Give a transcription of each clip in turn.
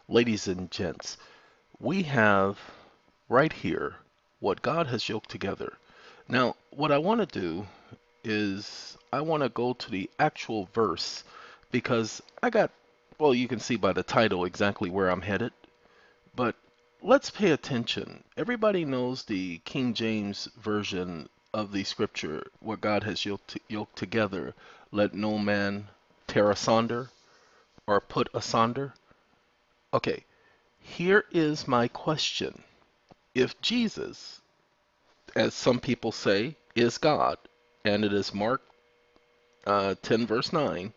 Ladies and gents, we have right here what God has yoked together. Now, what I want to do is I want to go to the actual verse because well, you can see by the title exactly where I'm headed, but let's pay attention. Everybody knows the King James version of the scripture, what God has yoked together. Let no man tear asunder or put asunder. Okay, here is my question. If Jesus, as some people say, is God, and it is Mark 10 verse 9,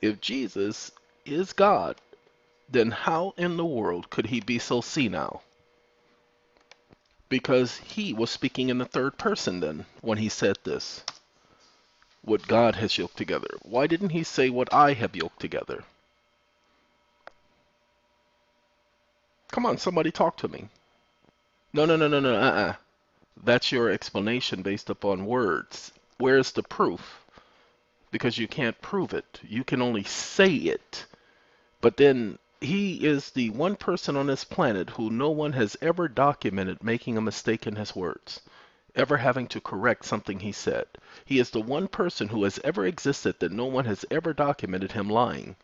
if Jesus is God, then how in the world could he be so senile? Because he was speaking in the third person then when he said this, what God has yoked together. Why didn't he say what I have yoked together? Come on, somebody talk to me. No, no, no, no, no, That's your explanation based upon words. Where's the proof? Because you can't prove it. You can only say it. But then he is the one person on this planet who no one has ever documented making a mistake in his words, ever having to correct something he said. He is the one person who has ever existed that no one has ever documented him lying.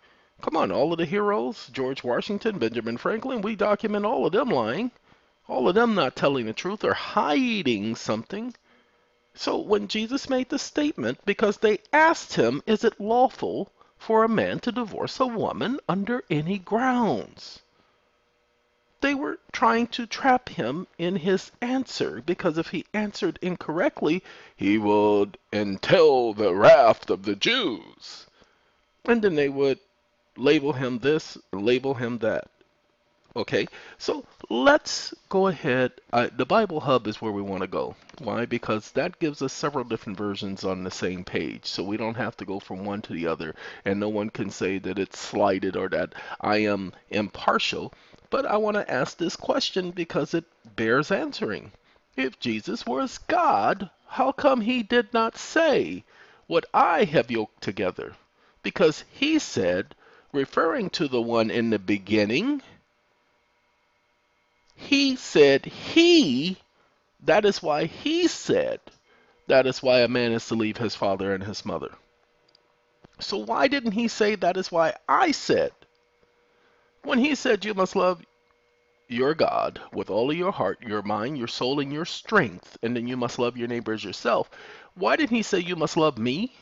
Come on, all of the heroes, George Washington, Benjamin Franklin, we document all of them lying. All of them not telling the truth or hiding something. So when Jesus made the statement, because they asked him, is it lawful for a man to divorce a woman under any grounds? They were trying to trap him in his answer, because if he answered incorrectly, he would entail the wrath of the Jews. And then they would label him this, label him that. Okay, so let's go ahead. The Bible Hub is where we want to go. Why? Because that gives us several different versions on the same page, so we don't have to go from one to the other, and no one can say that it's slighted or that I am impartial. But I want to ask this question because it bears answering. If Jesus was God, how come he did not say what I have yoked together? Because he said, referring to the one in the beginning, he said that is why he said, that is why a man is to leave his father and his mother. So why didn't he say that is why I said? When he said you must love your God with all of your heart, your mind, your soul, and your strength, and then you must love your neighbor as yourself, why didn't he say you must love me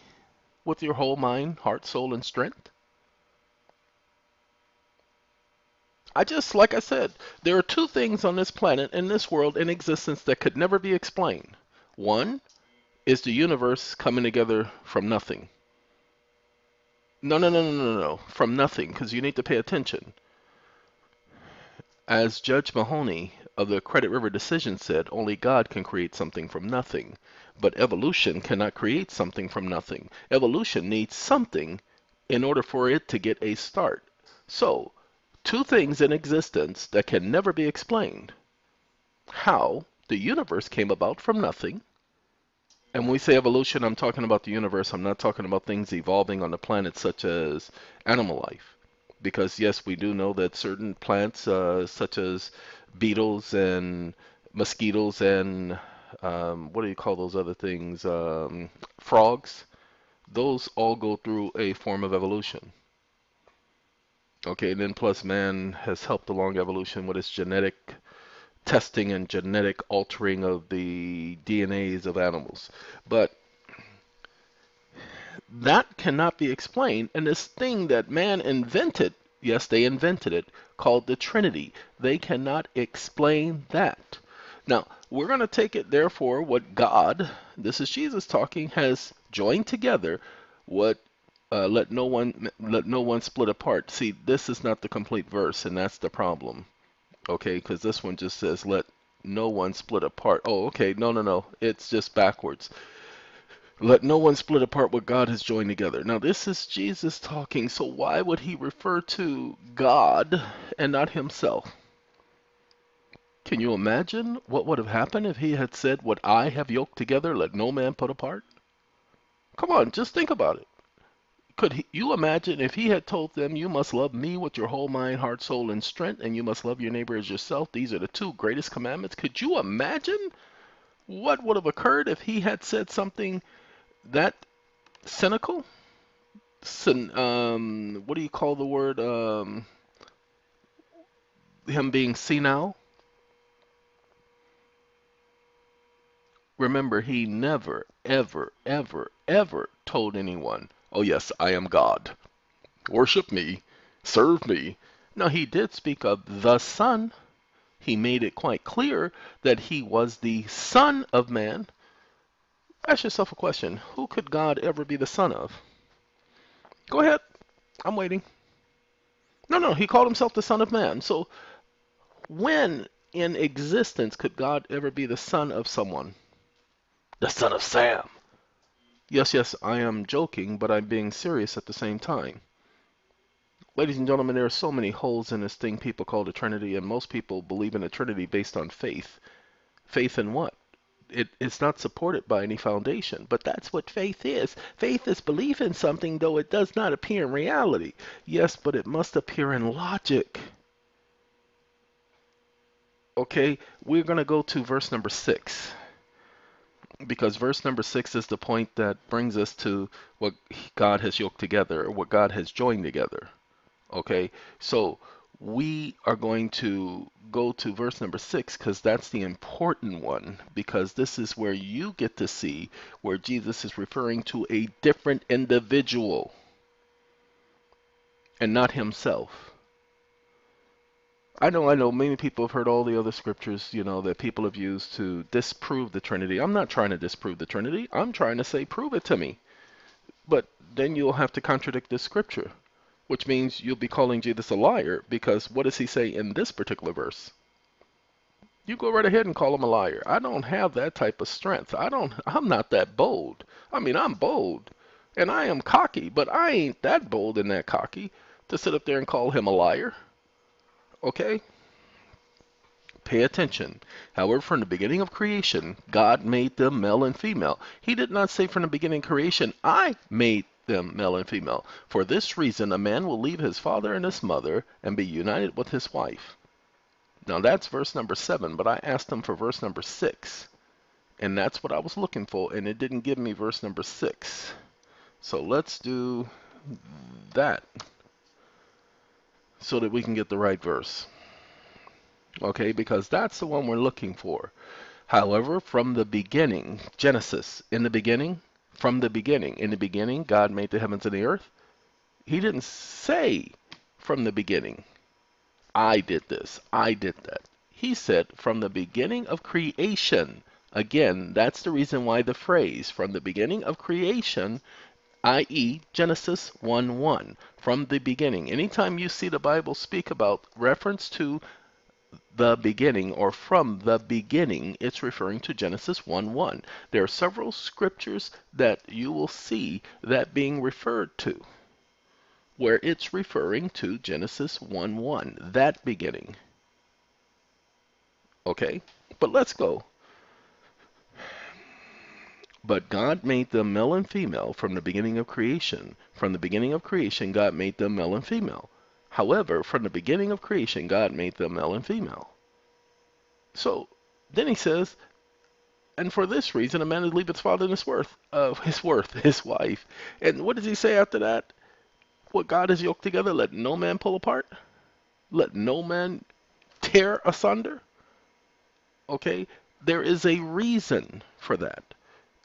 with your whole mind, heart, soul, and strength? Like I said, there are two things on this planet, in this world, in existence that could never be explained. One is the universe coming together from nothing. No, no, no, no, no, no, from nothing, because you need to pay attention. As Judge Mahoney of the Credit River decision said, only God can create something from nothing. But evolution cannot create something from nothing. Evolution needs something in order for it to get a start. So, two things in existence that can never be explained. How the universe came about from nothing. And when we say evolution, I'm talking about the universe. I'm not talking about things evolving on the planet such as animal life. Because yes, we do know that certain plants, such as beetles and mosquitoes and what do you call those other things? Frogs. Those all go through a form of evolution. Okay, and then plus man has helped along evolution with its genetic testing and genetic altering of the DNAs of animals. But that cannot be explained. And this thing that man invented, yes, they invented it, called the Trinity, they cannot explain that. Now, we're going to take it, therefore, what God, this is Jesus talking, has joined together, what let no one split apart. See, this is not the complete verse, and that's the problem. Okay, because this one just says let no one split apart. Oh, okay, no, no, no. It's just backwards. Let no one split apart what God has joined together. Now, this is Jesus talking, so why would he refer to God and not himself? Can you imagine what would have happened if he had said, what I have yoked together, let no man put apart? Come on, just think about it. You imagine if he had told them, you must love me with your whole mind, heart, soul, and strength, and you must love your neighbor as yourself. These are the two greatest commandments. Could you imagine what would have occurred if he had said something that cynical? What do you call the word? Him being senile? Remember, he never, ever, ever, ever told anyone, oh, yes, I am God. Worship me. Serve me. No, he did speak of the Son. He made it quite clear that he was the Son of Man. Ask yourself a question. Who could God ever be the son of? Go ahead. I'm waiting. No, no, he called himself the Son of Man. So when in existence could God ever be the son of someone? The son of Sam. Yes, yes, I am joking, but I'm being serious at the same time. Ladies and gentlemen, there are so many holes in this thing people call the Trinity, and most people believe in the Trinity based on faith. Faith in what? It's not supported by any foundation, but that's what faith is. Faith is belief in something, though it does not appear in reality. Yes, but it must appear in logic. Okay, we're going to go to verse number 6, because verse number 6 is the point that brings us to what God has yoked together, or what God has joined together. Okay, so we are going to go to verse number 6 because that's the important one, because this is where you get to see where Jesus is referring to a different individual and not himself. I know many people have heard all the other scriptures, that people have used to disprove the Trinity. I'm not trying to disprove the Trinity. I'm trying to say, prove it to me. But then you'll have to contradict this scripture, which means you'll be calling Jesus a liar, because what does he say in this particular verse? You go right ahead and call him a liar. I don't have that type of strength. I'm not that bold. I mean, I'm bold and I am cocky, but I ain't that bold and that cocky to sit up there and call him a liar. Okay? Pay attention. However, from the beginning of creation, God made them male and female. He did not say from the beginning of creation, I made them male and female. For this reason, a man will leave his father and his mother and be united with his wife. Now that's verse number 7, but I asked him for verse number 6. And that's what I was looking for, and it didn't give me verse number 6. So let's do that so that we can get the right verse. Okay, because that's the one we're looking for. However, from the beginning, Genesis, in the beginning, from the beginning, in the beginning, God made the heavens and the earth. He didn't say from the beginning, I did this, I did that. He said from the beginning of creation. Again, that's the reason why the phrase from the beginning of creation, i.e. Genesis 1:1, from the beginning. Anytime you see the Bible speak about reference to the beginning or from the beginning, it's referring to Genesis 1:1. There are several scriptures that you will see that being referred to, where it's referring to Genesis 1:1, that beginning. Okay, but let's go. But God made them male and female from the beginning of creation. From the beginning of creation, God made them male and female. However, from the beginning of creation, God made them male and female. So then he says, and for this reason, a man is leave his father and his wife. And what does he say after that? What God has yoked together, let no man pull apart. Let no man tear asunder. Okay, there is a reason for that.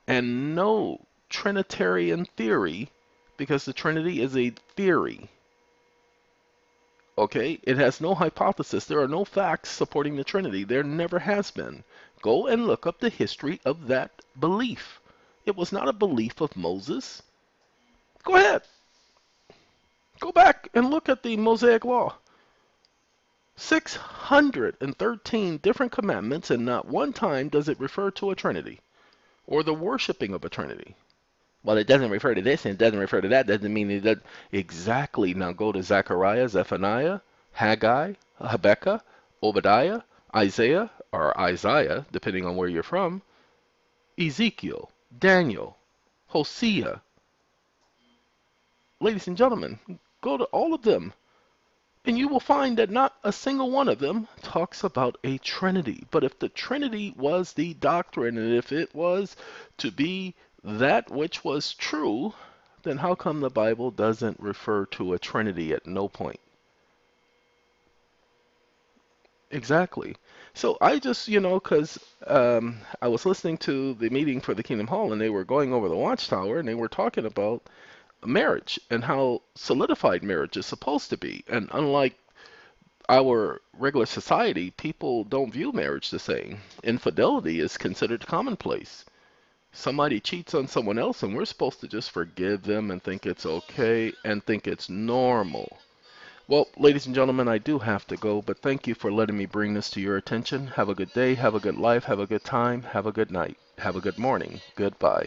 And no Trinitarian theory, because the Trinity is a theory. Okay, it has no hypothesis. There are no facts supporting the Trinity. There never has been. Go and look up the history of that belief. It was not a belief of Moses. Go ahead. Go back and look at the Mosaic Law. 613 different commandments, and not one time does it refer to a Trinity or the worshiping of a Trinity. Well, it doesn't refer to this and it doesn't refer to that. Doesn't mean it does. Exactly. Now go to Zechariah, Zephaniah, Haggai, Habakkuk, Obadiah, Isaiah, or Isaiah, depending on where you're from, Ezekiel, Daniel, Hosea, ladies and gentlemen, go to all of them, and you will find that not a single one of them talks about a Trinity. But if the Trinity was the doctrine, and if it was to be that which was true, then how come the Bible doesn't refer to a Trinity at no point? Exactly. So I just, because I was listening to the meeting for the Kingdom Hall, and they were going over the Watchtower, and they were talking about marriage and how solidified marriage is supposed to be. And unlike our regular society, people don't view marriage the same. Infidelity is considered commonplace. Somebody cheats on someone else, and we're supposed to just forgive them and think it's okay and think it's normal. Well, ladies and gentlemen, I do have to go, but thank you for letting me bring this to your attention. Have a good day, have a good life, have a good time, have a good night, have a good morning. Goodbye.